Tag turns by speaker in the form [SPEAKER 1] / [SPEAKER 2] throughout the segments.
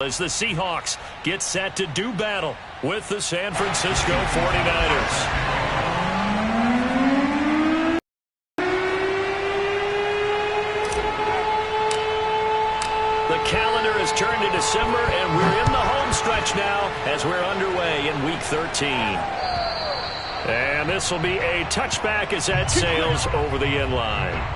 [SPEAKER 1] As the Seahawks get set to do battle with the San Francisco 49ers. The calendar has turned to December, and we're in the home stretch now as we're underway in Week 13. And this will be a touchback as that sails over the end line.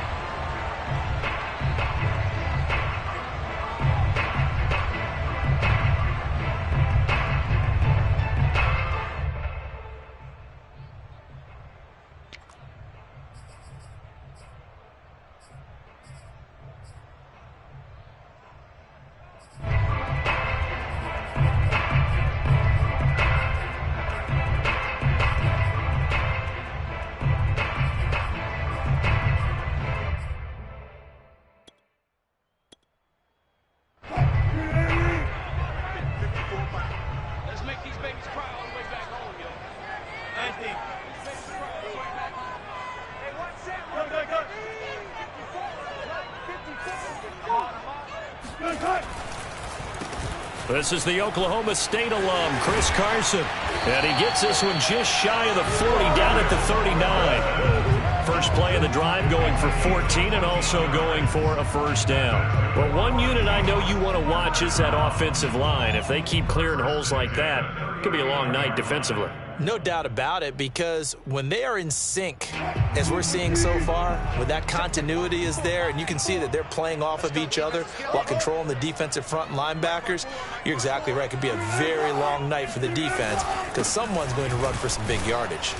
[SPEAKER 1] This is the Oklahoma State alum, Chris Carson. And he gets this one just shy of the 40, down at the 39. First play of the drive going for 14 and also going for a first down. But one unit I know you want to watch is that offensive line. If they keep clearing holes like that, it could be a long night defensively.
[SPEAKER 2] No doubt about it, because when they are in sync, as we're seeing so far, when that continuity is there and you can see that they're playing off of each other while controlling the defensive front and linebackers, you're exactly right. It could be a very long night for the defense because someone's going to run for some big yardage.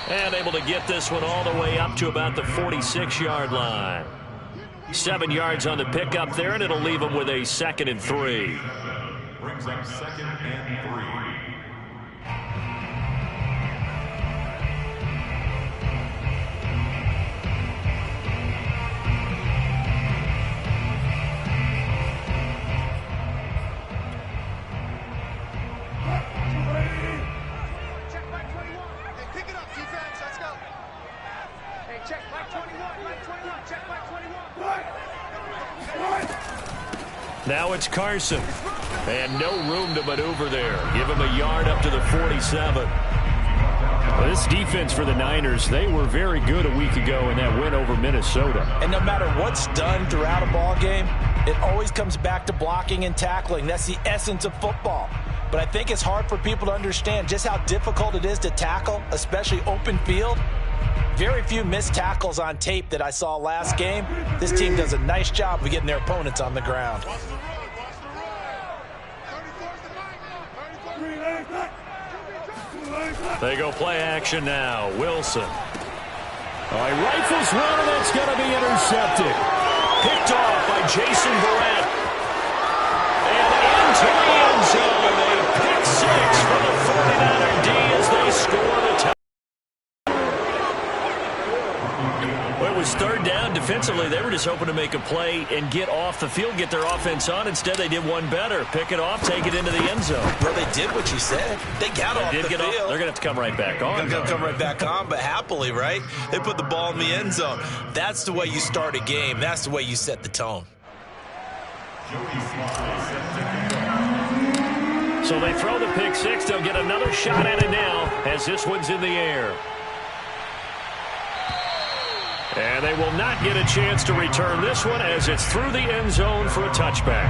[SPEAKER 1] And able to get this one all the way up to about the 46-yard line. 7 yards on the pickup there, and it'll leave them with a 2nd and 3.
[SPEAKER 3] Brings up 2nd and 3.
[SPEAKER 1] Now it's Carson. And no room to maneuver there. Give him a yard up to the 47. Well, this defense for the Niners, they were very good a week ago in that win over Minnesota.
[SPEAKER 2] And no matter what's done throughout a ball game, it always comes back to blocking and tackling. That's the essence of football. But I think it's hard for people to understand just how difficult it is to tackle, especially open field. Very few missed tackles on tape that I saw last game. This team does a nice job of getting their opponents on the ground.
[SPEAKER 1] They go play action now. Wilson. All right, rifles one, and that's going to be intercepted. Picked off by Jason Barrett. And into the end zone. A pick six for the 49er D as they score the touchdown. Well, it was third down. Defensively, they were just hoping to make a play and get off the field, get their offense on. Instead, they did one better. Pick it off, take it into the end zone.
[SPEAKER 2] Well, they did what you said. They got off the field.
[SPEAKER 1] They're going to have to come right back on.
[SPEAKER 2] They're going to come right back on, but happily, right? They put the ball in the end zone. That's the way you start a game. That's the way you set the tone.
[SPEAKER 1] So they throw the pick six. They'll get another shot at it now as this one's in the air. And they will not get a chance to return this one as it's through the end zone for a touchback.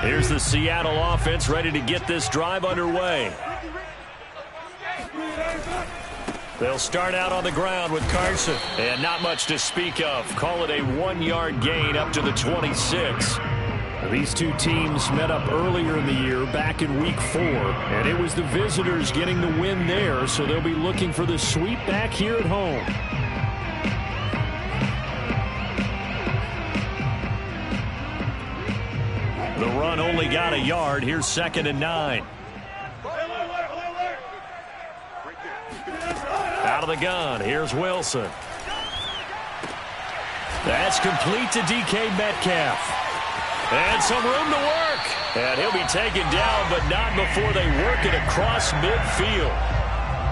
[SPEAKER 1] Here's the Seattle offense ready to get this drive underway. They'll start out on the ground with Carson. And not much to speak of. Call it a 1-yard gain up to the 26. These two teams met up earlier in the year, back in Week 4. And it was the visitors getting the win there, so they'll be looking for the sweep back here at home. The run only got a yard. Here's 2nd and 9. Out of the gun. Here's Wilson. That's complete to DK Metcalf. And some room to work. And he'll be taken down, but not before they work it across midfield.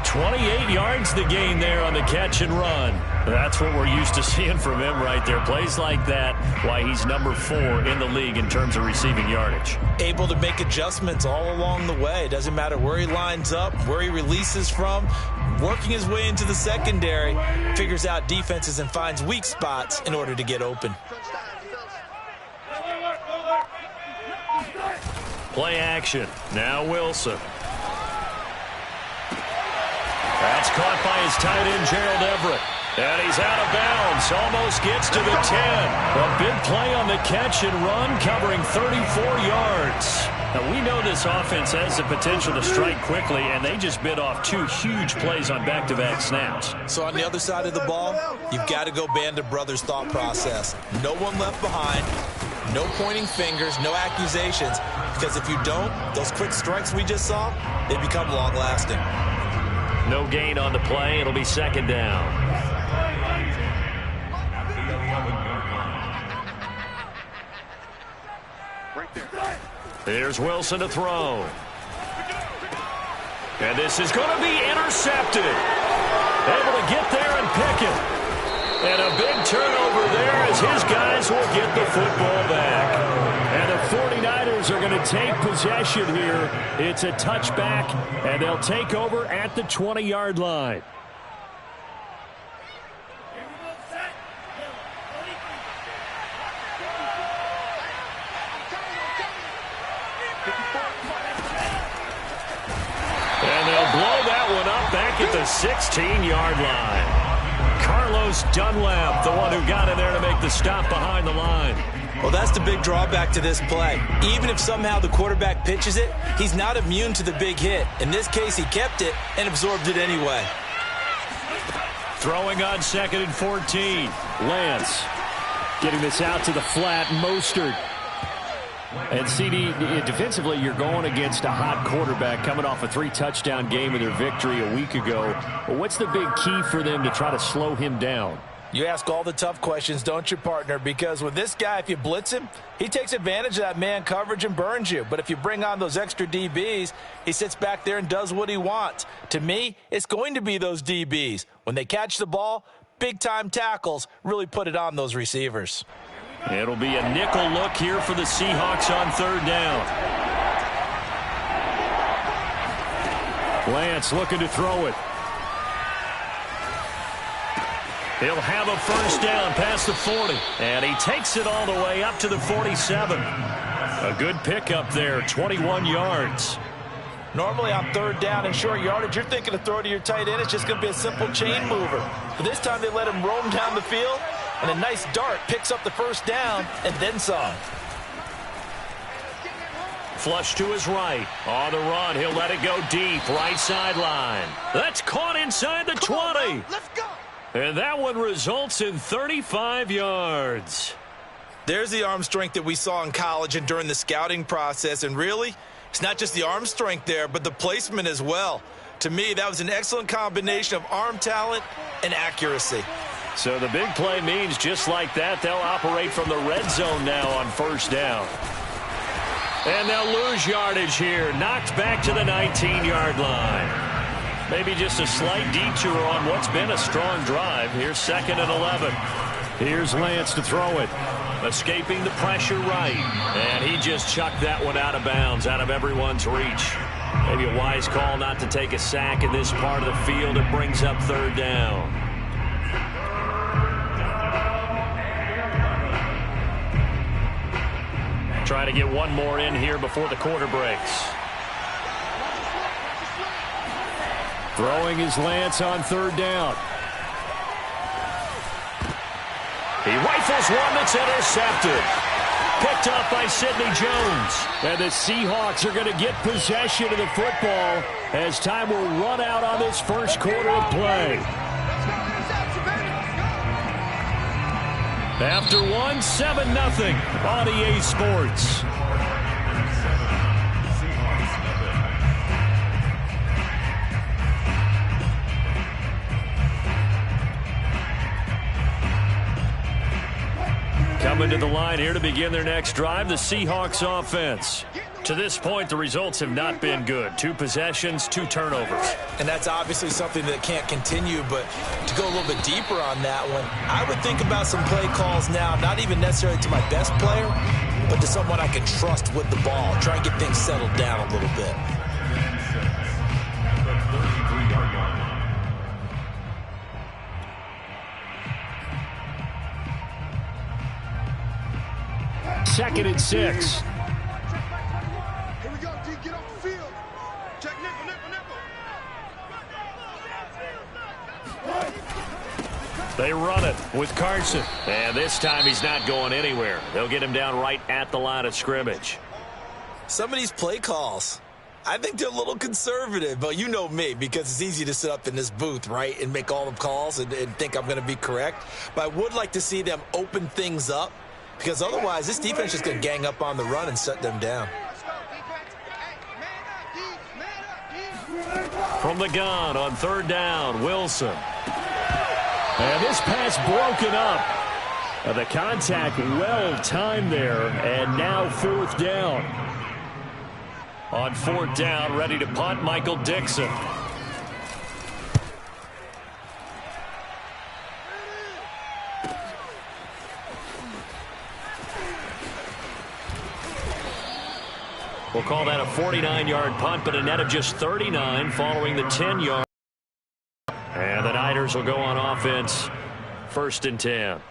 [SPEAKER 1] 28 yards the gain there on the catch and run. That's what we're used to seeing from him right there. Plays like that, why he's number 4 in the league in terms of receiving yardage.
[SPEAKER 2] Able to make adjustments all along the way. Doesn't matter where he lines up, where he releases from. Working his way into the secondary, figures out defenses and finds weak spots in order to get open.
[SPEAKER 1] Play action. Now Wilson. That's caught by his tight end, Gerald Everett. And he's out of bounds. Almost gets to the 10. A big play on the catch and run, covering 34 yards. Now, we know this offense has the potential to strike quickly, and they just bit off 2 huge plays on back-to-back snaps.
[SPEAKER 2] So on the other side of the ball, you've got to go Band of Brothers thought process. No one left behind. No pointing fingers, no accusations. Because if you don't, those quick strikes we just saw, they become long-lasting.
[SPEAKER 1] No gain on the play. It'll be second down. Here's Wilson to throw. And this is going to be intercepted. Able to get there and pick it. And a big turnover there as his guys will get the football back. And the 49ers are going to take possession here. It's a touchback, and they'll take over at the 20-yard line. And they'll blow that one up back at the 16-yard line. Carlos Dunlap, the one who got in there to make the stop behind the line.
[SPEAKER 2] Well, that's the big drawback to this play. Even if somehow the quarterback pitches it, he's not immune to the big hit. In this case, he kept it and absorbed it anyway.
[SPEAKER 1] Throwing on 2nd and 14. Lance getting this out to the flat. Mostert. And CD, defensively, you're going against a hot quarterback coming off a 3-touchdown game in their victory a week ago. Well, what's the big key for them to try to slow him down?
[SPEAKER 2] You ask all the tough questions, don't you, partner? Because with this guy, if you blitz him, he takes advantage of that man coverage and burns you. But if you bring on those extra DBs, he sits back there and does what he wants. To me, it's going to be those DBs. When they catch the ball, big-time tackles really put it on those receivers.
[SPEAKER 1] It'll be a nickel look here for the Seahawks on 3rd down. Lance looking to throw it. He'll have a first down past the 40. And he takes it all the way up to the 47. A good pickup there, 21 yards.
[SPEAKER 2] Normally on 3rd down and short yardage, you're thinking to throw to your tight end. It's just going to be a simple chain mover. But this time they let him roam down the field. And a nice dart picks up the first down and then some.
[SPEAKER 1] Flush to his right. On the run, he'll let it go deep. Right sideline. That's caught inside the 20.
[SPEAKER 2] Let's go.
[SPEAKER 1] And that one results in 35 yards.
[SPEAKER 2] There's the arm strength that we saw in college and during the scouting process. And really, it's not just the arm strength there, but the placement as well. To me, that was an excellent combination of arm talent and accuracy.
[SPEAKER 1] So the big play means just like that, they'll operate from the red zone now on 1st down. And they'll lose yardage here. Knocked back to the 19-yard line. Maybe just a slight detour on what's been a strong drive. Here's 2nd and 11. Here's Lance to throw it. Escaping the pressure right. And he just chucked that one out of bounds, out of everyone's reach. Maybe a wise call not to take a sack in this part of the field. It brings up 3rd down. Trying to get one more in here before the quarter breaks. Throwing his Lance on 3rd down. He rifles one that's intercepted. Picked up by Sidney Jones. And the Seahawks are going to get possession of the football as time will run out on this first quarter of play. After 7-0 on EA Sports. Coming to the line here to begin their next drive, the Seahawks offense. To this point, the results have not been good. 2 possessions, 2 turnovers.
[SPEAKER 2] And that's obviously something that can't continue, but to go a little bit deeper on that one, I would think about some play calls now, not even necessarily to my best player, but to someone I can trust with the ball. Try and get things settled down a little bit.
[SPEAKER 1] Second and 6.
[SPEAKER 4] Here we go, D. Get off the field. Check nickel.
[SPEAKER 1] They run it with Carson. And this time he's not going anywhere. They'll get him down right at the line of scrimmage.
[SPEAKER 2] Some of these play calls, I think they're a little conservative, but you know me, because it's easy to sit up in this booth, right, and make all the calls and think I'm going to be correct. But I would like to see them open things up, because otherwise this defense is going to gang up on the run and shut them down.
[SPEAKER 1] From the gun on 3rd down, Wilson. And this pass broken up. The contact well timed there, and now 4th down. On 4th down, ready to punt, Michael Dixon. We'll call that a 49-yard punt, but a net of just 39 following the 10-yard. And the Niners will go on offense, 1st and 10.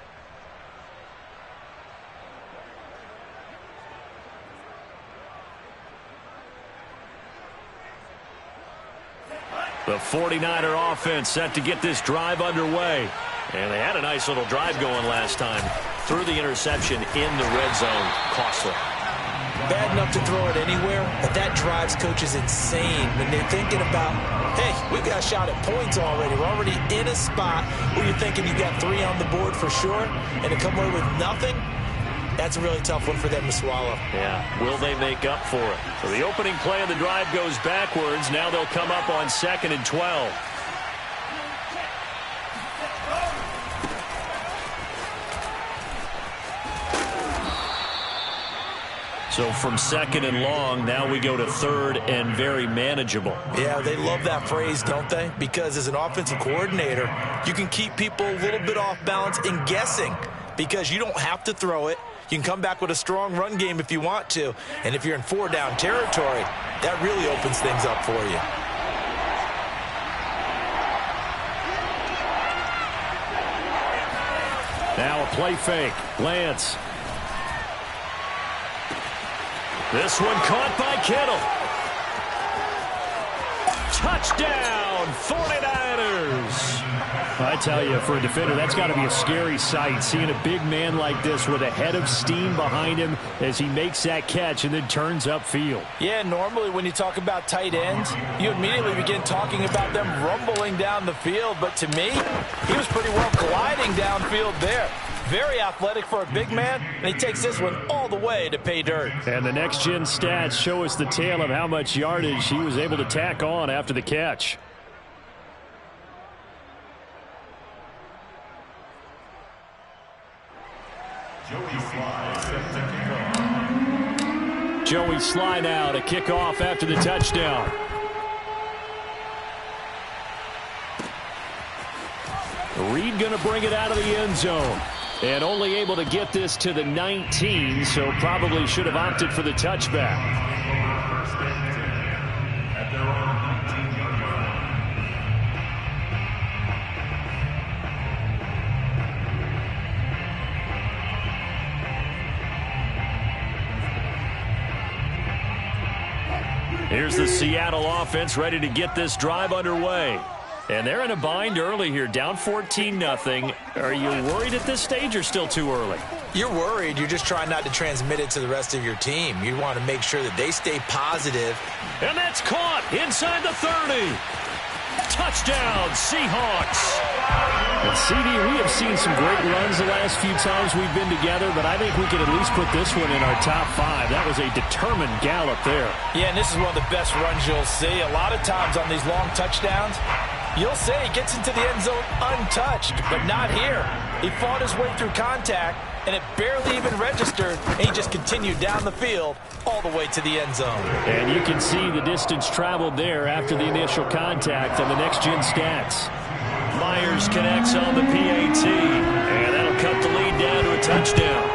[SPEAKER 1] The 49er offense set to get this drive underway. And they had a nice little drive going last time. Threw the interception in the red zone. Costly.
[SPEAKER 2] Bad enough to throw it anywhere, but that drives coaches insane when they're thinking about, hey, we've got a shot at points already. We're already in a spot where you're thinking you got 3 on the board for sure, and to come away with nothing, that's a really tough one for them to swallow.
[SPEAKER 1] Yeah, will they make up for it? So the opening play of the drive goes backwards. Now they'll come up on 2nd and 12. So from 2nd and long, now we go to 3rd and very manageable.
[SPEAKER 2] Yeah, they love that phrase, don't they? Because as an offensive coordinator, you can keep people a little bit off balance and guessing because you don't have to throw it. You can come back with a strong run game if you want to. And if you're in 4-down territory, that really opens things up for you.
[SPEAKER 1] Now a play fake. Lance. This one caught by Kittle. Touchdown, 49ers. I tell you, for a defender, that's got to be a scary sight, seeing a big man like this with a head of steam behind him as he makes that catch and then turns upfield.
[SPEAKER 2] Yeah, normally when you talk about tight ends, you immediately begin talking about them rumbling down the field. But to me, he was pretty well gliding downfield there. Very athletic for a big man, and he takes this one all the way to pay dirt.
[SPEAKER 1] And the next-gen stats show us the tale of how much yardage he was able to tack on after the catch. Joey Sly now to kick off after the touchdown. Reed going to bring it out of the end zone. And only able to get this to the 19, so probably should have opted for the touchback. Here's the Seattle offense ready to get this drive underway. And they're in a bind early here, down 14-0. Are you worried at this stage or still too early?
[SPEAKER 2] You're worried. You're just trying not to transmit it to the rest of your team. You want to make sure that they stay positive.
[SPEAKER 1] And that's caught inside the 30. Touchdown, Seahawks. And CD, we have seen some great runs the last few times we've been together, but I think we could at least put this one in our top 5. That was a determined gallop there.
[SPEAKER 2] Yeah, and this is one of the best runs you'll see. A lot of times on these long touchdowns, you'll say he gets into the end zone untouched, but not here. He fought his way through contact, and it barely even registered, and he just continued down the field all the way to the end zone.
[SPEAKER 1] And you can see the distance traveled there after the initial contact on the next-gen stats. Myers connects on the PAT, and that'll cut the lead down to a touchdown.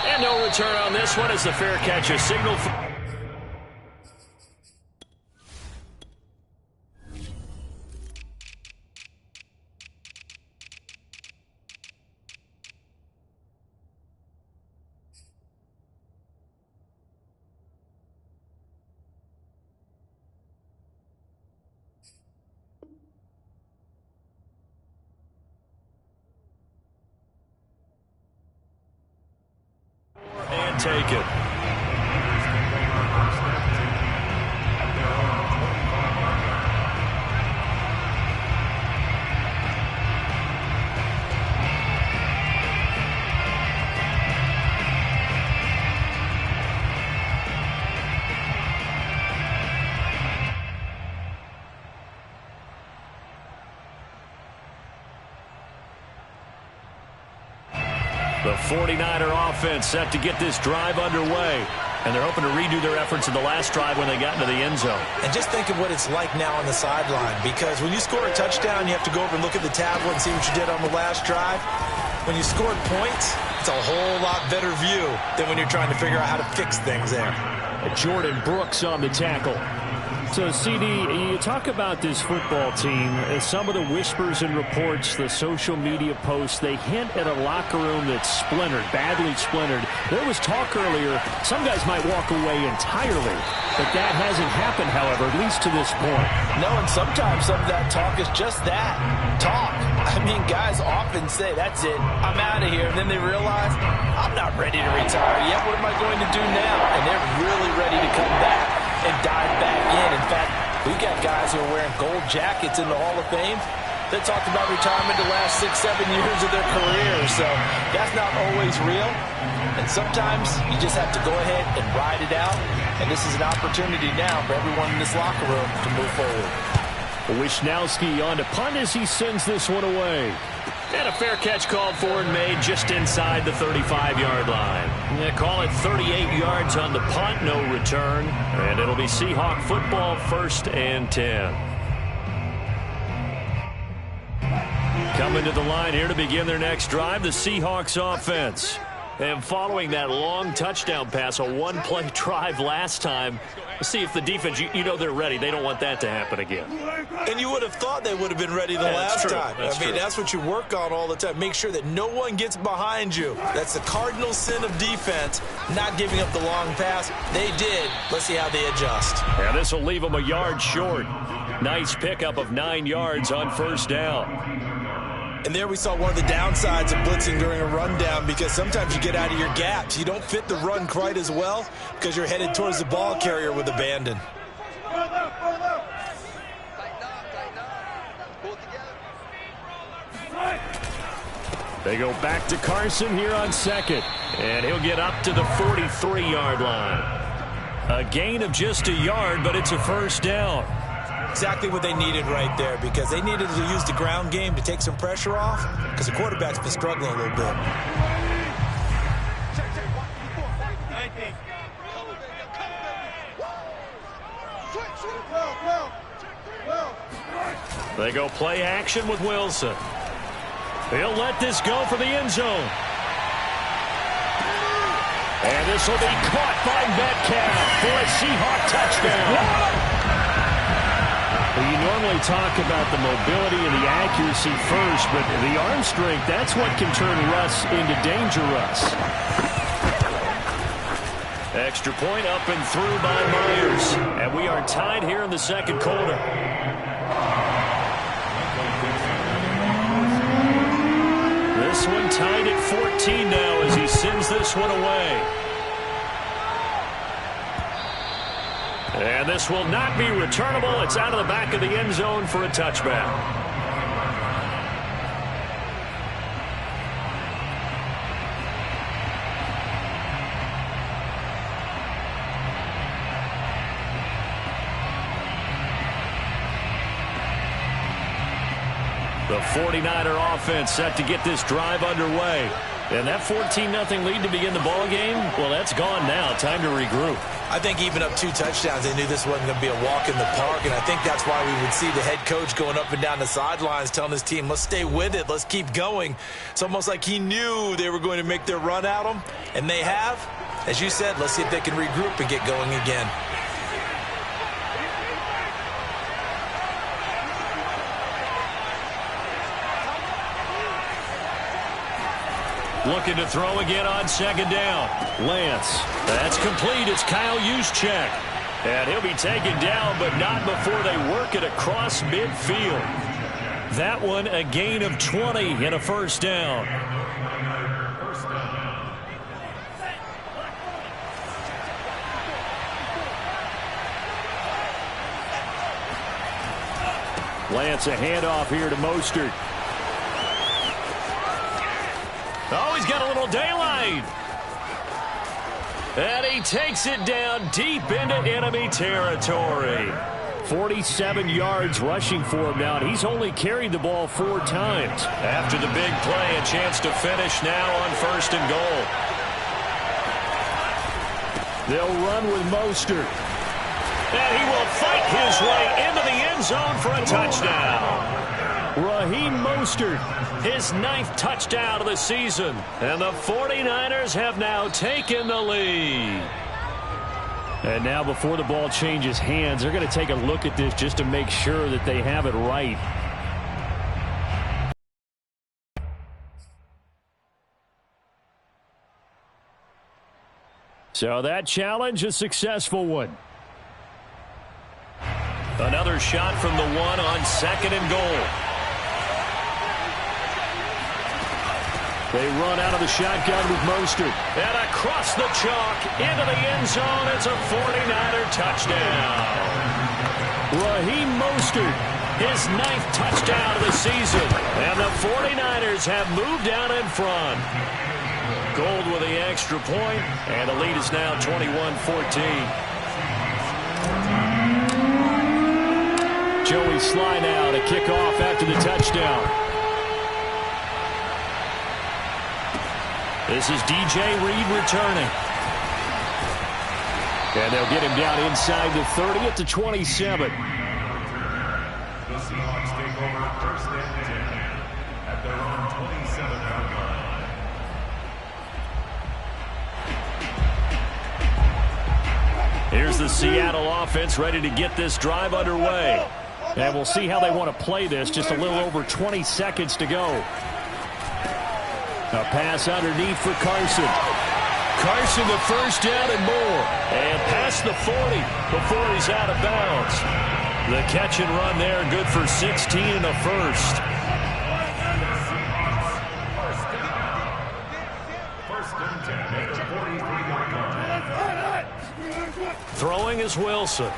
[SPEAKER 1] And no return on this one as the fair catch is signaled for... and take it. The 49er offense set to get this drive underway. And they're hoping to redo their efforts in the last drive when they got into the end zone.
[SPEAKER 2] And just think of what it's like now on the sideline, because when you score a touchdown, you have to go over and look at the tablet and see what you did on the last drive. When you scored points, it's a whole lot better view than when you're trying to figure out how to fix things there.
[SPEAKER 1] Jordan Brooks on the tackle. So, CD, you talk about this football team, some of the whispers and reports, the social media posts, they hint at a locker room that's splintered, badly splintered. There was talk earlier, some guys might walk away entirely, but that hasn't happened, however, at least to this point.
[SPEAKER 2] No, and sometimes some of that talk is just that, talk. I mean, guys often say, that's it, I'm out of here, and then they realize, I'm not ready to retire yet, what am I going to do now? And they're really ready to come back and dive back in. In fact, we've got guys who are wearing gold jackets in the Hall of Fame that talked about retirement the last 6-7 years of their career. So that's not always real. And sometimes you just have to go ahead and ride it out. And this is an opportunity now for everyone in this locker room to move forward.
[SPEAKER 1] Wisnowski on to punt as he sends this one away. And a fair catch called for and made just inside the 35-yard line. They call it 38 yards on the punt, no return. And it'll be Seahawk football, 1st and 10. Coming to the line here to begin their next drive, the Seahawks offense. And following that long touchdown pass, a one-play drive last time, let's see if the defense, you know they're ready. They don't want that to happen again.
[SPEAKER 2] And you would have thought they would have been ready the last time. That's what you work on all the time. Make sure that no one gets behind you. That's the cardinal sin of defense, not giving up the long pass. They did. Let's see how they adjust.
[SPEAKER 1] And this will leave them a yard short. Nice pickup of 9 yards on 1st down.
[SPEAKER 2] And there we saw one of the downsides of blitzing during a rundown, because sometimes you get out of your gaps. You don't fit the run quite as well because you're headed towards the ball carrier with abandon.
[SPEAKER 1] They go back to Carson here on 2nd. And he'll get up to the 43-yard line. A gain of just a yard, but it's a 1st down.
[SPEAKER 2] Exactly what they needed right there, because they needed to use the ground game to take some pressure off, because the quarterback's been struggling a little bit.
[SPEAKER 1] They go play action with Wilson. He'll let this go for the end zone. And this will be caught by Metcalf for a Seahawk touchdown. Well, you normally talk about the mobility and the accuracy first, but the arm strength, that's what can turn Russ into danger Russ. Extra point up and through by Myers. And we are tied here in the 2nd quarter. This one tied at 14 now as he sends this one away. And this will not be returnable. It's out of the back of the end zone for a touchback. The 49er offense set to get this drive underway. And that 14-0 lead to begin the ball game, well, that's gone now. Time to regroup.
[SPEAKER 2] I think even up 2 touchdowns, they knew this wasn't going to be a walk in the park, and I think that's why we would see the head coach going up and down the sidelines telling his team, let's stay with it, let's keep going. It's almost like he knew they were going to make their run at him, and they have. As you said, let's see if they can regroup and get going again.
[SPEAKER 1] Looking to throw again on second down. Lance. That's complete. It's Kyle Juszczyk. And he'll be taken down, but not before they work it across midfield. That one a gain of 20 and a first down. Lance, a handoff here to Mostert. Oh, he's got a little daylight. And he takes it down deep into enemy territory. 47 yards rushing for him now, and he's only carried the ball 4 times. After the big play, a chance to finish now on 1st and goal. They'll run with Mostert. And he will fight his way into the end zone for a touchdown. Raheem Mostert, his 9th touchdown of the season. And the 49ers have now taken the lead. And now before the ball changes hands, they're going to take a look at this just to make sure that they have it right. So that challenge, a successful one. Another shot from the 1 on 2nd and goal. They run out of the shotgun with Mostert. And across the chalk into the end zone. It's a 49er touchdown. Raheem Mostert, his 9th touchdown of the season. And the 49ers have moved out in front. Gold with the extra point, and the lead is now 21-14. Joey Sly now to kick off after the touchdown. This is DJ Reed returning. And they'll get him down inside the 30 at the 27.
[SPEAKER 3] The Seahawks take over 1st and 10 at their own 27-yard line.
[SPEAKER 1] Here's the Seattle offense ready to get this drive underway. And we'll see how they want to play this. Just a little over 20 seconds to go. A pass underneath for Carson. Carson the first down and more. And past the 40 before he's out of bounds. The catch and run there, good for 16 and a first.
[SPEAKER 3] First and 10 at the 43-yard line.
[SPEAKER 1] Throwing is Wilson.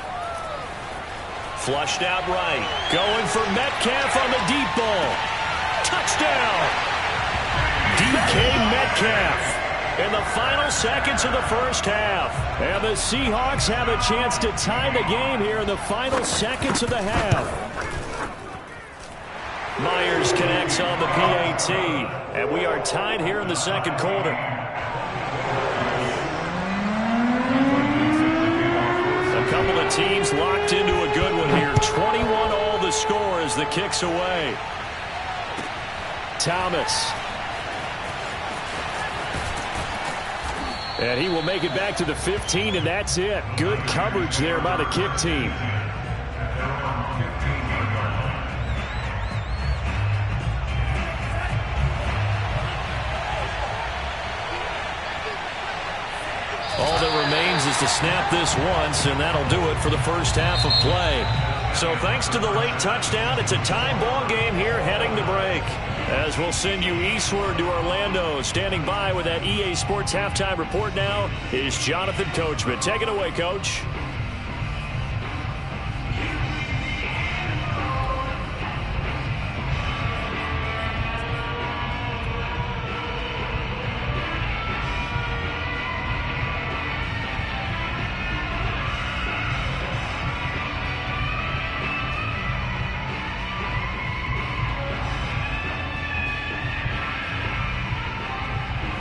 [SPEAKER 1] Flushed out right. Going for Metcalf on the deep ball. Touchdown! DK Metcalf in the final seconds of the first half. And the Seahawks have a chance to tie the game here in the final seconds of the half. Myers connects on the PAT. And we are tied here in the second quarter. A couple of teams locked into a good one here. 21 all the score as the kick's away. Thomas. And he will make it back to the 15, and that's it. Good coverage there by the kick team. All that remains is to snap this once, and that'll do it for the first half of play. So thanks to the late touchdown, it's a tie ball game here heading to break. As we'll send you eastward to Orlando. Standing by with that EA Sports halftime report now is Jonathan Coachman. Take it away, Coach.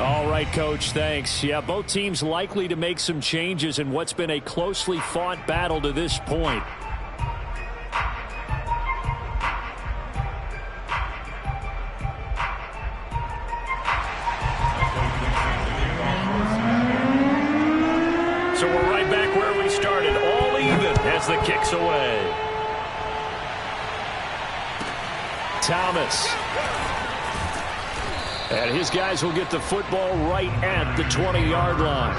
[SPEAKER 1] All right, Coach, thanks. Yeah, both teams likely to make some changes in what's been a closely fought battle to this point. So we're right back where we started, all even as the kick's away. Thomas. And his guys will get the football right at the 20-yard line.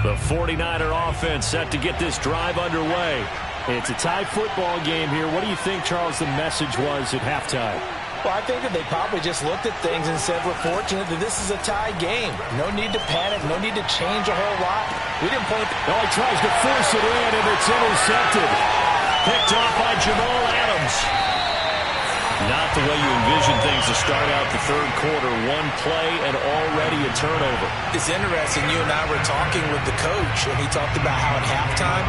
[SPEAKER 1] The 49er offense set to get this drive underway. It's a tie football game here. What do you think, Charles, the message was at halftime?
[SPEAKER 2] Well, I think that they probably just looked at things and said, we're fortunate that this is a tie game. No need to panic. No need to change a whole lot. We didn't play.
[SPEAKER 1] Oh, he tries to force it in, and it's intercepted. Picked off by Jamal Adams. Not the way you envision things to start out the third quarter. One play and already a turnover.
[SPEAKER 2] It's interesting. You and I were talking with the coach, and he talked about how at halftime,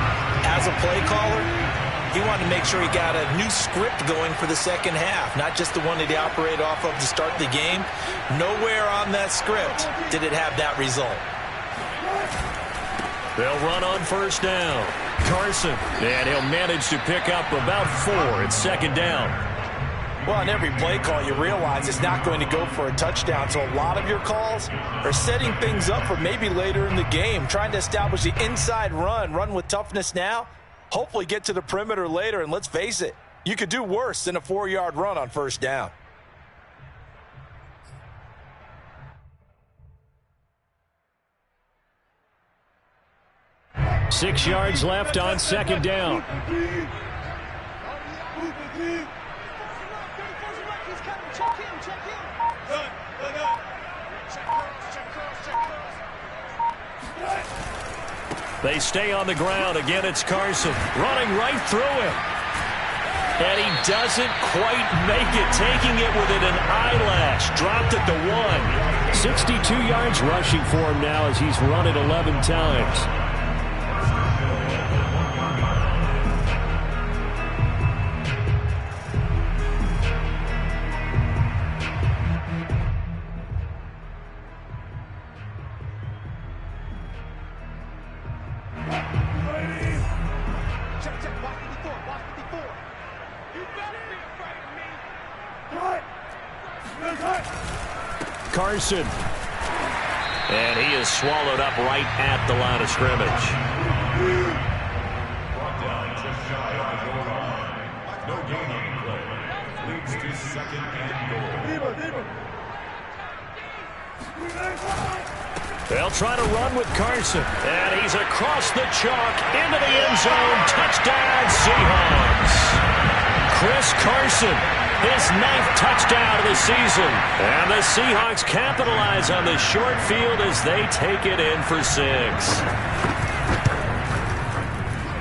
[SPEAKER 2] as a play caller, he wanted to make sure he got a new script going for the second half, not just the one that he operated off of to start the game. Nowhere on that script did it have that result.
[SPEAKER 1] They'll run on first down. Carson, and he'll manage to pick up about 4 at second down.
[SPEAKER 2] Well, on every play call, you realize it's not going to go for a touchdown, so a lot of your calls are setting things up for maybe later in the game, trying to establish the inside run with toughness now. Hopefully get to the perimeter later, and let's face it, you could do worse than a 4-yard run on first down.
[SPEAKER 1] Six yards left on second down. They stay on the ground. Again, it's Carson running right through him. And he doesn't quite make it, taking it within an eyelash. Dropped at the 1. 62 yards rushing for him now as he's run it 11 times. Carson. And he is swallowed up right at the line of scrimmage.
[SPEAKER 3] Brought down just shy of the goal line. No gain on the play. Leads to second and goal.
[SPEAKER 1] They'll try to run with Carson. And he's across the chalk into the end zone. Touchdown, Seahawks. Chris Carson, his 9th touchdown of the season. And the Seahawks capitalize on the short field as they take it in for 6.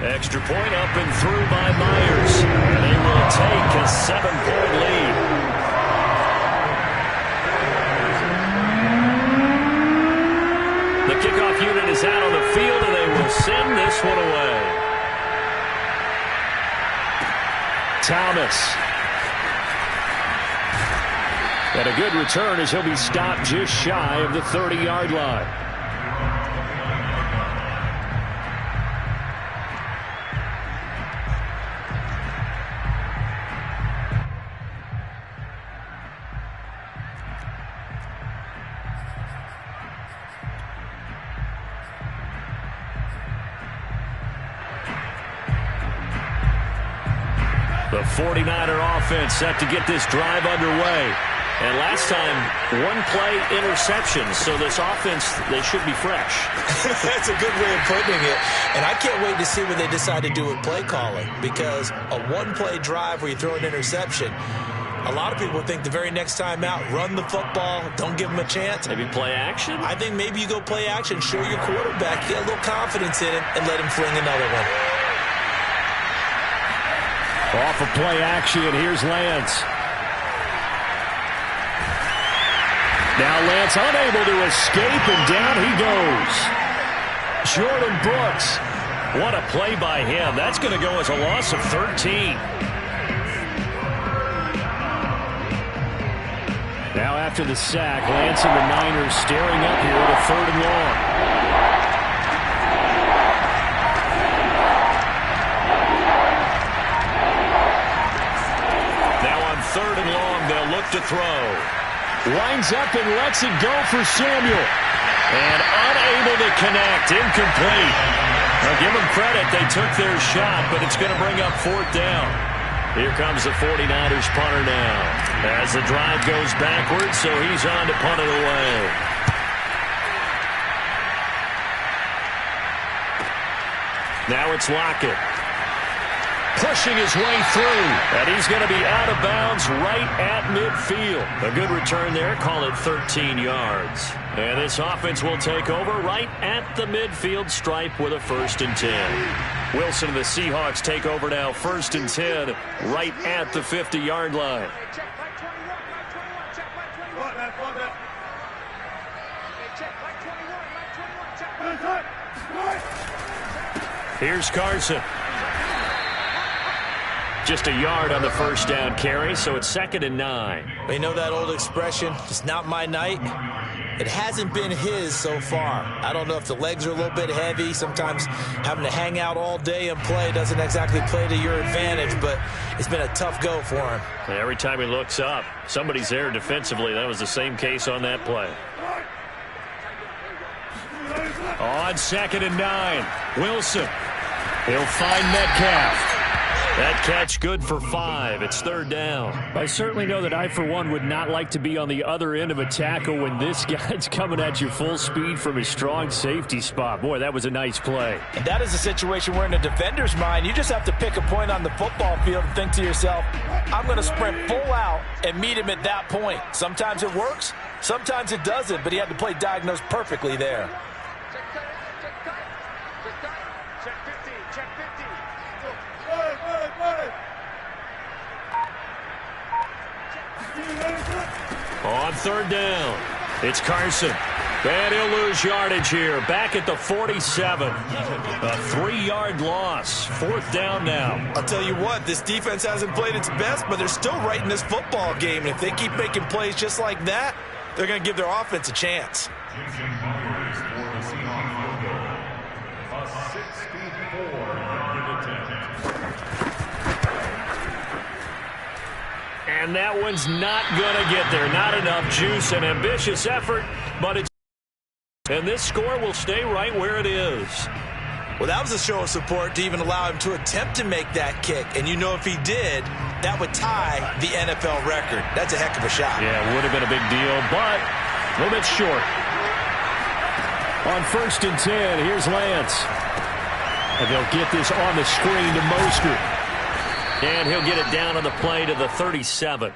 [SPEAKER 1] Extra point up and through by Myers. And they will take a 7-point lead. The kickoff unit is out on the field, and they will send this one away. Thomas. And a good return as he'll be stopped just shy of the 30-yard line. The 49er offense set to get this drive underway. And last time, 1-play interception. So this offense, they should be fresh.
[SPEAKER 2] That's a good way of putting it. And I can't wait to see what they decide to do with play calling. Because a 1-play drive where you throw an interception, a lot of people think the very next time out, run the football, don't give them a chance.
[SPEAKER 1] Maybe play action?
[SPEAKER 2] I think maybe you go play action, show your quarterback, get a little confidence in him, and let him fling another one.
[SPEAKER 1] Off of play action, here's Lance. Now Lance unable to escape, and down he goes. Jordan Brooks. What a play by him. That's going to go as a loss of 13. Now after the sack, Lance and the Niners staring up here at a 3rd and long. Now on 3rd and long, they'll look to throw. Winds up and lets it go for Samuel. And unable to connect. Incomplete. Now give them credit. They took their shot, but it's going to bring up 4th down. Here comes the 49ers punter now. As the drive goes backwards, so he's on to punt it away. Now it's Lockett. Pushing his way through. And he's going to be out of bounds right at midfield. A good return there. Call it 13 yards. And this offense will take over right at the midfield stripe with a 1st and 10. Wilson and the Seahawks take over now. 1st and 10 right at the 50-yard line. Here's Carson. Just a yard on the 1st down carry, so it's 2nd and 9.
[SPEAKER 2] You know that old expression, it's not my night? It hasn't been his so far. I don't know if the legs are a little bit heavy. Sometimes having to hang out all day and play doesn't exactly play to your advantage, but it's been a tough go for him.
[SPEAKER 1] And every time he looks up, somebody's there defensively. That was the same case on that play. On 2nd and 9, Wilson. He'll find Metcalf. That catch good for 5. It's 3rd down. I certainly know that I, for one, would not like to be on the other end of a tackle when this guy's coming at you full speed from his strong safety spot. Boy, that was a nice play.
[SPEAKER 2] And that is a situation where in a defender's mind, you just have to pick a point on the football field and think to yourself, I'm going to sprint full out and meet him at that point. Sometimes it works, sometimes it doesn't, but he had to play diagnosed perfectly there.
[SPEAKER 1] On 3rd down, it's Carson. And he'll lose yardage here. Back at the 47. A 3-yard loss. 4th down now.
[SPEAKER 2] I'll tell you what, this defense hasn't played its best, but they're still right in this football game. And if they keep making plays just like that, they're going to give their offense a chance.
[SPEAKER 3] Jason Myers for the Seahawks logo. A 64-yard attempt.
[SPEAKER 1] And that one's not going to get there. Not enough juice. An ambitious effort, but it's... And this score will stay right where it is.
[SPEAKER 2] Well, that was a show of support to even allow him to attempt to make that kick. And you know if he did, that would tie the NFL record. That's a heck of a shot.
[SPEAKER 1] Yeah, it would have been a big deal, but a little bit short. On 1st and 10, here's Lance. And they'll get this on the screen to Mostert. And he'll get it down on the play to the 37.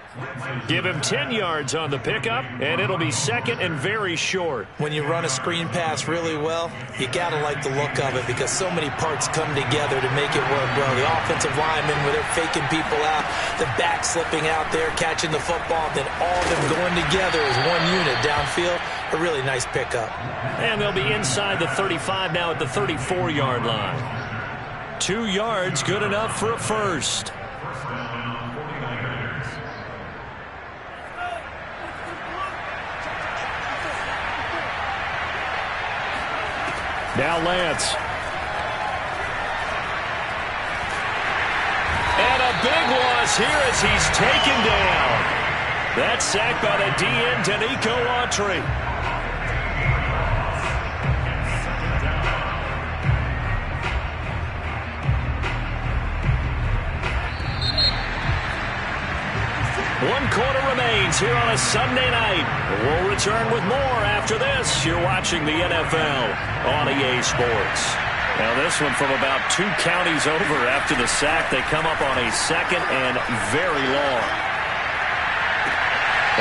[SPEAKER 1] Give him 10 yards on the pickup, and it'll be 2nd and very short.
[SPEAKER 2] When you run a screen pass really well, you got to like the look of it because so many parts come together to make it work well. The offensive linemen, where they're faking people out, the back slipping out there, catching the football, then all of them going together as one unit downfield. A really nice pickup.
[SPEAKER 1] And they'll be inside the 35 now at the 34-yard line. 2 yards, good enough for a first. Now Lance. And a big loss here as he's taken down. That's sacked by the DN, Danico Autry. One quarter remains here on a Sunday night. We'll return with more after this. You're watching the NFL on EA Sports. Now this one from about 2 counties over after the sack. They come up on a 2nd and very long.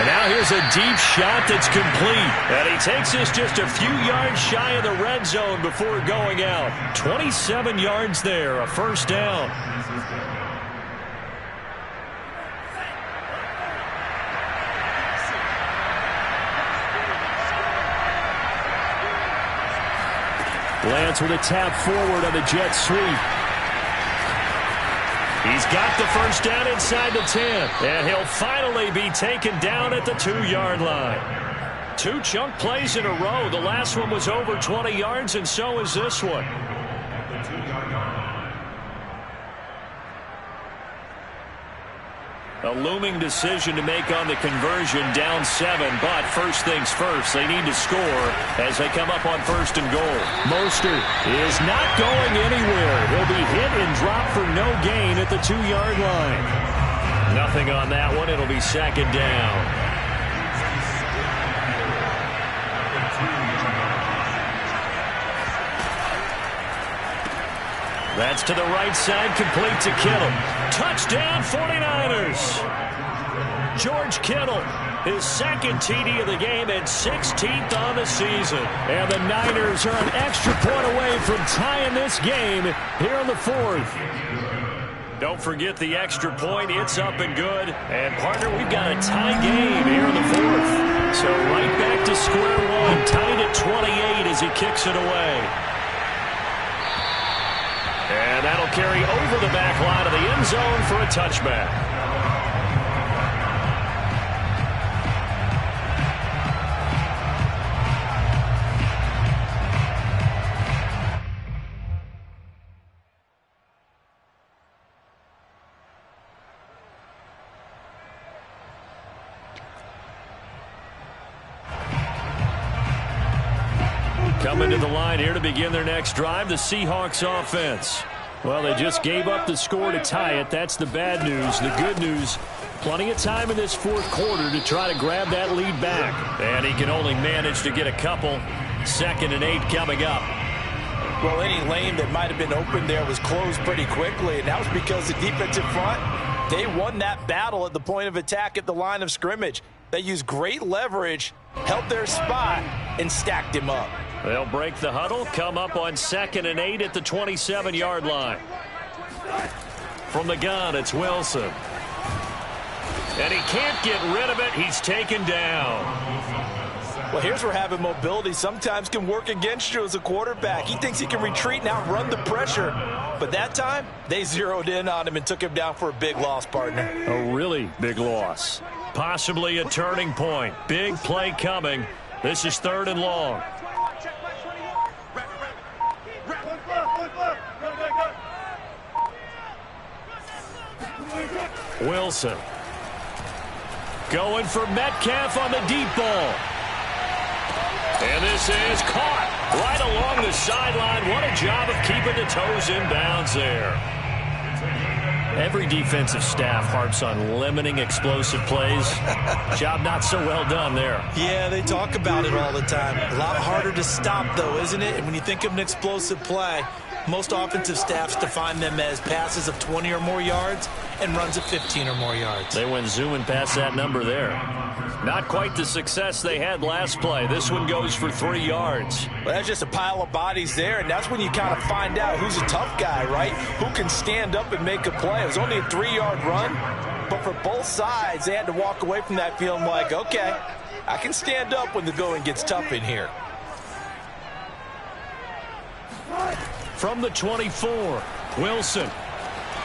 [SPEAKER 1] And now here's a deep shot that's complete. And he takes this just a few yards shy of the red zone before going out. 27 yards there, a 1st down. Lance with a tap forward on the jet sweep. He's got the first down inside the 10. And he'll finally be taken down at the 2-yard line. 2 chunk plays in a row. The last one was over 20 yards, and so is this one. A looming decision to make on the conversion, down 7, but first things first, they need to score as they come up on 1st and goal. Mostert is not going anywhere. He'll be hit and dropped for no gain at the 2-yard line. Nothing on that one. It'll be 2nd down. That's to the right side, complete to Kittle. Touchdown, 49ers. George Kittle, his 2nd TD of the game and 16th on the season. And the Niners are an extra point away from tying this game here in the 4th. Don't forget the extra point. It's up and good. And, partner, we've got a tie game here in the 4th. So right back to square one, tied at 28 as he kicks it away. And that'll carry over the back line of the end zone for a touchback. Coming to the line here to begin their next drive, the Seahawks offense. Well, they just gave up the score to tie it. That's the bad news. The good news, plenty of time in this 4th quarter to try to grab that lead back. And he can only manage to get a couple. 2nd and 8 coming up.
[SPEAKER 2] Well, any lane that might have been open there was closed pretty quickly, and that was because the defensive front, they won that battle at the point of attack at the line of scrimmage. They used great leverage, held their spot, and stacked him up.
[SPEAKER 1] They'll break the huddle, come up on 2nd and 8 at the 27-yard line. From the gun, it's Wilson. And he can't get rid of it. He's taken down.
[SPEAKER 2] Well, here's where having mobility sometimes can work against you as a quarterback. He thinks he can retreat and outrun the pressure. But that time, they zeroed in on him and took him down for a big loss, partner.
[SPEAKER 1] A really big loss. Possibly a turning point. Big play coming. This is 3rd and long. Wilson going for Metcalf on the deep ball. And this is caught right along the sideline. What a job of keeping the toes in bounds there. Every defensive staff harps on limiting explosive plays. Job not so well done there.
[SPEAKER 2] Yeah, they talk about it all the time. A lot harder to stop, though, isn't it? And when you think of an explosive play, most offensive staffs define them as passes of 20 or more yards and runs of 15 or more yards.
[SPEAKER 1] They went zooming past that number there. Not quite the success they had last play. This one goes for 3 yards.
[SPEAKER 2] Well, that's just a pile of bodies there, and that's when you kind of find out who's a tough guy, right? Who can stand up and make a play. It was only a 3-yard run, but for both sides, they had to walk away from that feeling like, okay, I can stand up when the going gets tough in here.
[SPEAKER 1] From the 24, Wilson.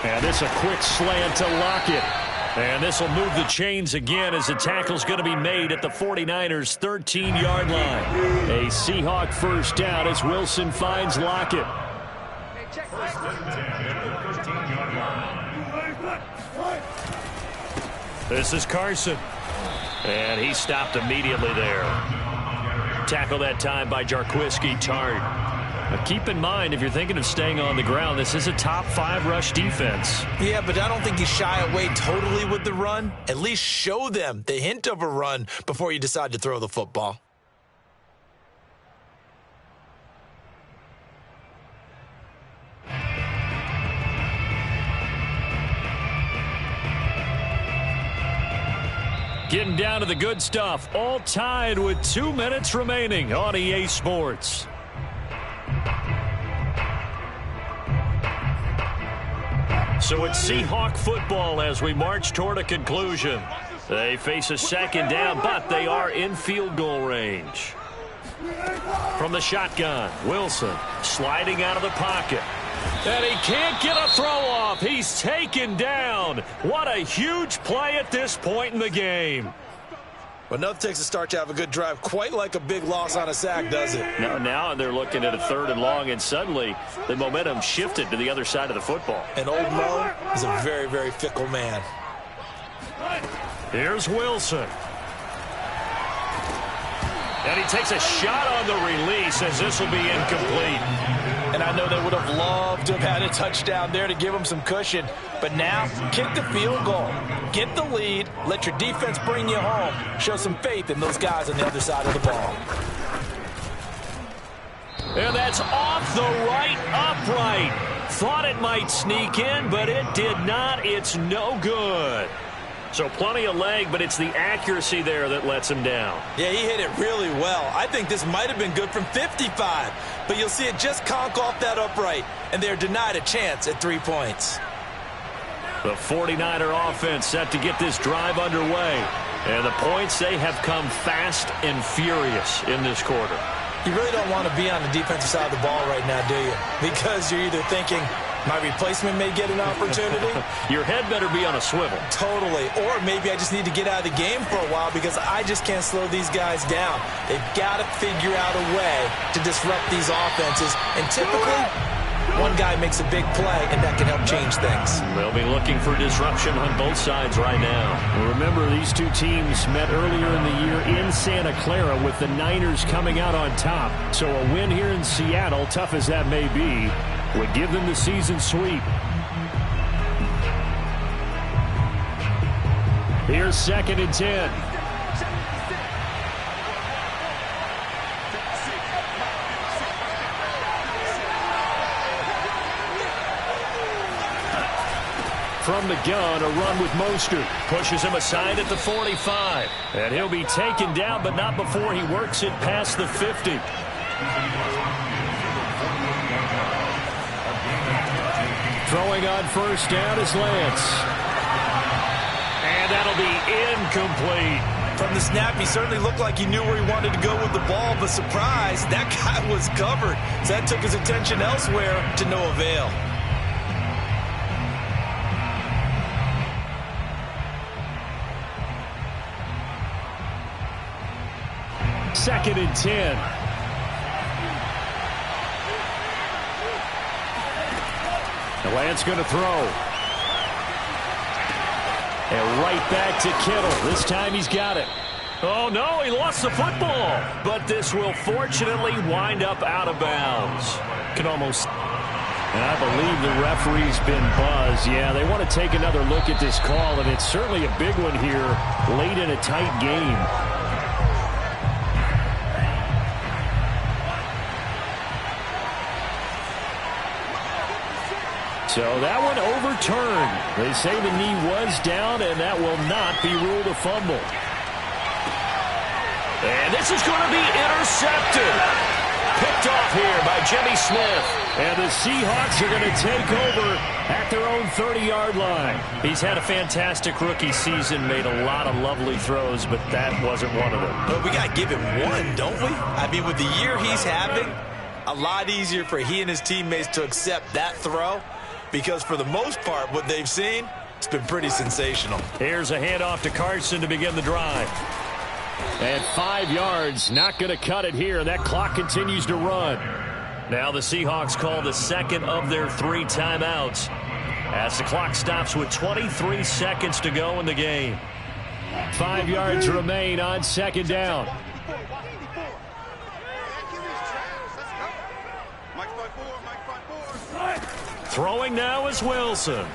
[SPEAKER 1] And this a quick slant to Lockett. And this will move the chains again as the tackle's going to be made at the 49ers' 13-yard line. A Seahawk first down as Wilson finds Lockett. This is Carson. And he stopped immediately there. Tackle that time by Jarquiski Tart. Now keep in mind, if you're thinking of staying on the ground, this is a top 5 rush defense.
[SPEAKER 2] Yeah, but I don't think you shy away totally with the run. At least show them the hint of a run before you decide to throw the football.
[SPEAKER 1] Getting down to the good stuff. All tied with 2 minutes remaining on EA Sports. So it's Seahawk football as we march toward a conclusion. They face a 2nd down, but they are in field goal range. From the shotgun, Wilson sliding out of the pocket. And he can't get a throw off. He's taken down. What a huge play at this point in the game.
[SPEAKER 2] Well, nothing takes a start to have a good drive quite like a big loss on a sack, does it?
[SPEAKER 1] Now they're looking at a 3rd and long, and suddenly the momentum shifted to the other side of the football.
[SPEAKER 2] And old Mo is a very, very fickle man.
[SPEAKER 1] Here's Wilson. And he takes a shot on the release as this will be incomplete.
[SPEAKER 2] And I know they would have loved to have had a touchdown there to give them some cushion. But now, kick the field goal. Get the lead. Let your defense bring you home. Show some faith in those guys on the other side of the ball.
[SPEAKER 1] And that's off the right upright. Thought it might sneak in, but it did not. It's no good. So plenty of leg, but it's the accuracy there that lets him down.
[SPEAKER 2] Yeah, he hit it really well. I think this might have been good from 55. But you'll see it just conk off that upright, and they're denied a chance at 3 points.
[SPEAKER 1] The 49er offense set to get this drive underway. And the points, they have come fast and furious in this quarter.
[SPEAKER 2] You really don't want to be on the defensive side of the ball right now, do you? Because you're either thinking, my replacement may get an opportunity.
[SPEAKER 1] Your head better be on a swivel.
[SPEAKER 2] Totally. Or maybe I just need to get out of the game for a while because I just can't slow these guys down. They've got to figure out a way to disrupt these offenses. And typically, one guy makes a big play, and that can help change things.
[SPEAKER 1] They'll be looking for disruption on both sides right now. Well, remember, these two teams met earlier in the year in Santa Clara with the Niners coming out on top. So a win here in Seattle, tough as that may be, would give them the season sweep. Here's 2nd and 10. From the gun, a run with Mostert. Pushes him aside at the 45. And he'll be taken down, but not before he works it past the 50. Throwing on 1st down is Lance. And that'll be incomplete.
[SPEAKER 2] From the snap, he certainly looked like he knew where he wanted to go with the ball, but surprise, that guy was covered. So that took his attention elsewhere to no avail.
[SPEAKER 1] Second and 10. The Lance going to throw. And right back to Kittle. This time he's got it. Oh, no, he lost the football. But this will fortunately wind up out of bounds. Can almost... And I believe the referee's been buzzed. Yeah, they want to take another look at this call, and it's certainly a big one here late in a tight game. So that one overturned. They say the knee was down, and that will not be ruled a fumble. And this is going to be intercepted. Picked off here by Jimmy Smith. And the Seahawks are going to take over at their own 30-yard line. He's had a fantastic rookie season, made a lot of lovely throws, but that wasn't one of them.
[SPEAKER 2] But we got to give him one, don't we? I mean, with the year he's having, a lot easier for he and his teammates to accept that throw. Because for the most part, what they've seen, it's been pretty sensational.
[SPEAKER 1] Here's a handoff to Carson to begin the drive. And 5 yards, not going to cut it here. That clock continues to run. Now the Seahawks call the second of their 3 timeouts as the clock stops with 23 seconds to go in the game. 5 yards remain on 2nd down. Throwing now is Wilson.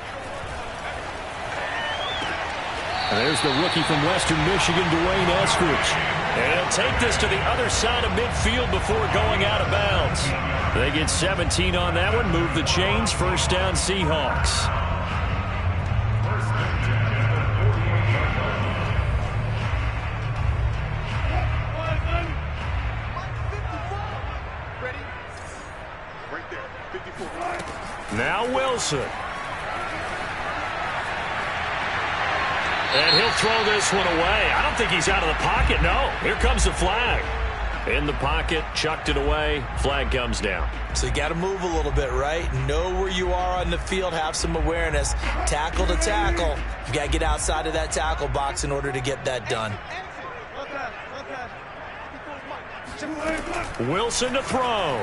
[SPEAKER 1] And there's the rookie from Western Michigan, Dwayne Eskridge. And he'll take this to the other side of midfield before going out of bounds. They get 17 on that one, move the chains, 1st down Seahawks. Now Wilson. And he'll throw this one away. I don't think he's out of the pocket, no. Here comes the flag. In the pocket, chucked it away, flag comes down.
[SPEAKER 2] So you got to move a little bit, right? Know where you are on the field, have some awareness. Tackle to tackle. You got to get outside of that tackle box in order to get that done.
[SPEAKER 1] Wilson to throw.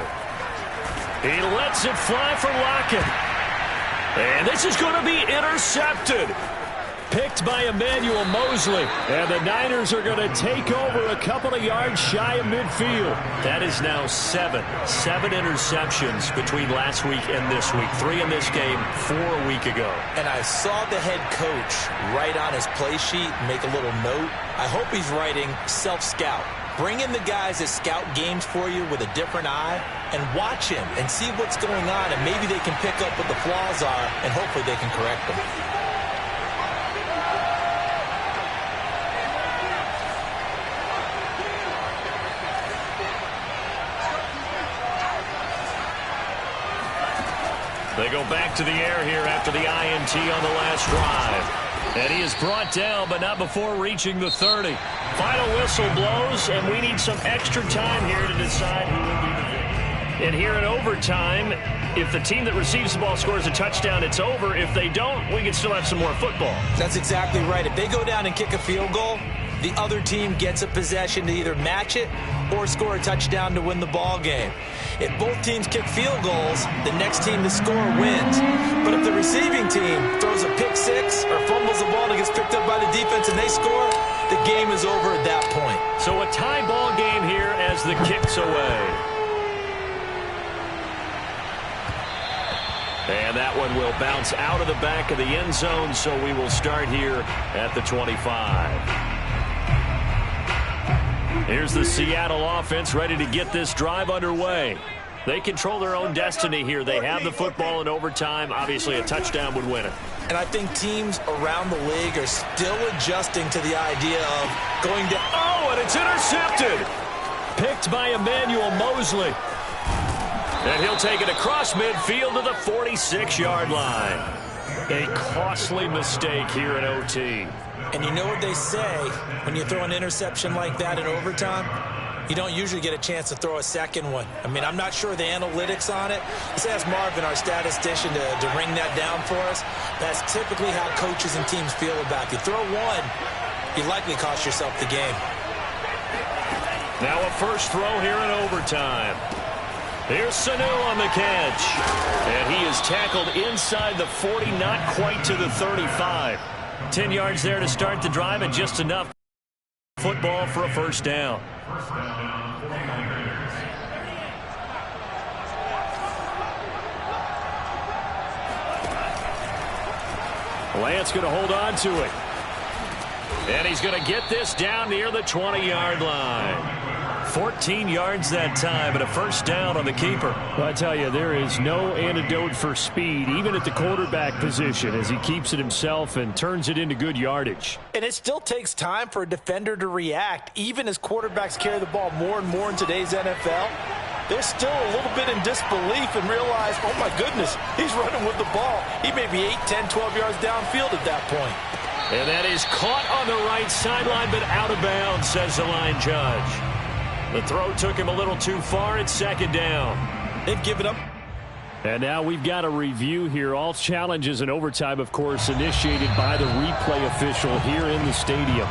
[SPEAKER 1] He lets it fly for Lockett. And this is going to be intercepted. Picked by Emmanuel Mosley. And the Niners are going to take over a couple of yards shy of midfield. That is now seven interceptions between last week and this week. 3 in this game, 4 a week ago. And I saw the head coach write on his play sheet, make a little note. I hope he's writing self-scout. Bring in the guys that scout games for you with a different eye and watch him and see what's going on, and maybe they can pick up what the flaws are, and hopefully they can correct them. They go back to the air here after the INT on the last drive. And he is brought down, but not before reaching the 30. Final whistle blows, and we need some extra time here to decide who will be the victor. And here in overtime, if the team that receives the ball scores a touchdown, it's over. If they don't, we can still have some more football.
[SPEAKER 2] That's exactly right. If they go down and kick a field goal, the other team gets a possession to either match it or score a touchdown to win the ball game. If both teams kick field goals, the next team to score wins. But if the receiving team throws a pick six or fumbles the ball and it gets picked up by the defense and they score, the game is over at that point.
[SPEAKER 1] So a tie ball game here as the kick's away. And that one will bounce out of the back of the end zone, so we will start here at the 25. Here's the Seattle offense ready to get this drive underway. They control their own destiny here. They have the football in overtime. Obviously, a touchdown would win it.
[SPEAKER 2] And I think teams around the league are still adjusting to the idea of going down.
[SPEAKER 1] Oh, and it's intercepted. Picked by Emmanuel Mosley. And he'll take it across midfield to the 46-yard line. A costly mistake here in OT.
[SPEAKER 2] And you know what they say, when you throw an interception like that in overtime, you don't usually get a chance to throw a second one. I mean, I'm not sure the analytics on it. Let's ask Marvin, our statistician, to ring that down for us. That's typically how coaches and teams feel about it. If you throw one, you likely cost yourself the game.
[SPEAKER 1] Now a first throw here in overtime. Here's Sanu on the catch. And he is tackled inside the 40, not quite to the 35. 10 yards there to start the drive, and just enough football for a first down. Lance going to hold on to it. And he's going to get this down near the 20-yard line. 14 yards that time, and a first down on the keeper.
[SPEAKER 5] Well, I tell you, there is no antidote for speed, even at the quarterback position, as he keeps it himself and turns it into good yardage.
[SPEAKER 2] And it still takes time for a defender to react, even as quarterbacks carry the ball more and more in today's NFL. They're still a little bit in disbelief and realize, oh my goodness, he's running with the ball. He may be 8, 10, 12 yards downfield at that point.
[SPEAKER 1] And that is caught on the right sideline, but out of bounds, says the line judge. The throw took him a little too far. It's second down.
[SPEAKER 2] They've given up.
[SPEAKER 5] And now we've got a review here. All challenges in overtime, of course, initiated by the replay official here in the stadium.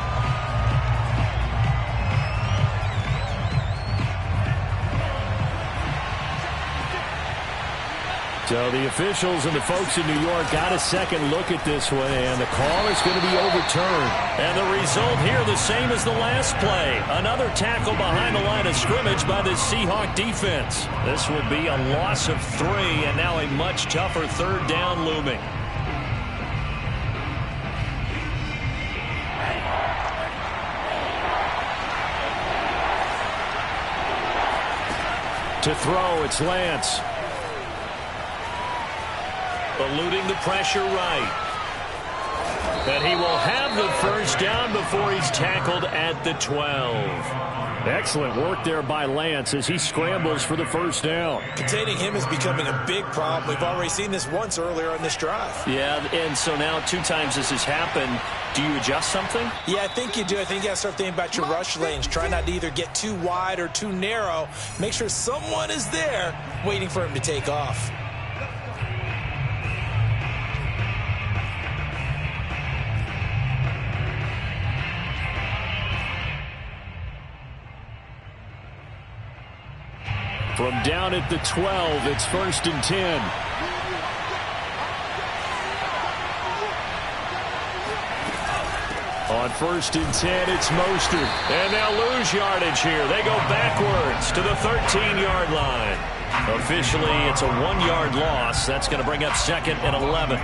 [SPEAKER 5] So the officials and the folks in New York got a second look at this one, and the call is going to be overturned.
[SPEAKER 1] And the result here the same as the last play. Another tackle behind the line of scrimmage by the Seahawks defense. This will be a loss of 3, and now a much tougher third down looming.
[SPEAKER 5] To throw, it's Lance.
[SPEAKER 1] Eluding the pressure right. And he will have the first down before he's tackled at the 12.
[SPEAKER 5] Excellent work there by Lance as he scrambles for the first down.
[SPEAKER 2] Containing him is becoming a big problem. We've already seen this once earlier on this drive.
[SPEAKER 1] Yeah, and so now 2 times this has happened. Do you adjust something?
[SPEAKER 2] Yeah, I think you do. I think you got to start thinking about your rush lanes. Try not to either get too wide or too narrow. Make sure someone is there waiting for him to take off.
[SPEAKER 5] From down at the 12, it's 1st and 10. On 1st and 10, it's Mostert.
[SPEAKER 1] And they'll lose yardage here. They go backwards to the 13-yard line. Officially, it's a 1-yard loss. That's going to bring up 2nd and 11.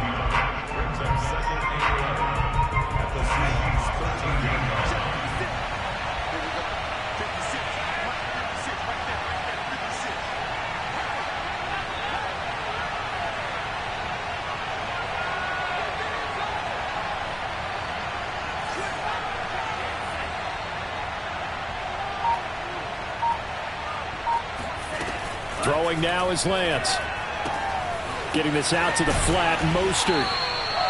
[SPEAKER 5] Throwing now is Lance. Getting this out to the flat, Mostert.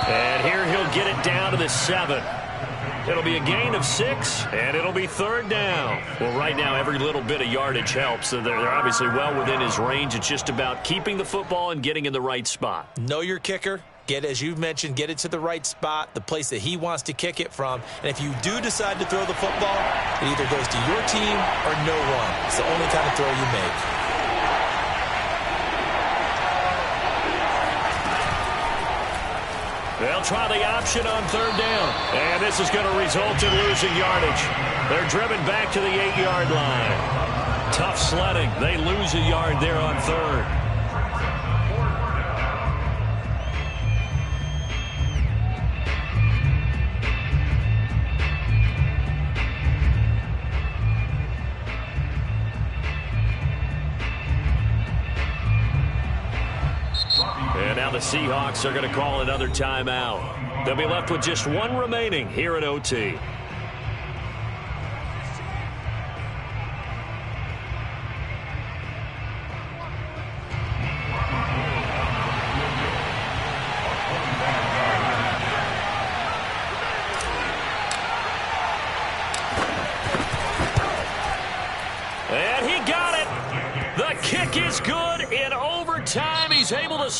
[SPEAKER 1] And here he'll get it down to the 7. It'll be a gain of 6, and it'll be 3rd down. Well, right now, every little bit of yardage helps. So they're obviously well within his range. It's just about keeping the football and getting in the right spot.
[SPEAKER 2] Know your kicker. Get, as you've mentioned, get it to the right spot, the place that he wants to kick it from. And if you do decide to throw the football, it either goes to your team or no one. It's the only kind of throw you make.
[SPEAKER 1] They'll try the option on 3rd down. And this is going to result in losing yardage. They're driven back to the 8-yard line. Tough sledding. They lose a yard there on 3rd. And now the Seahawks are going to call another timeout. They'll be left with just 1 remaining here at OT.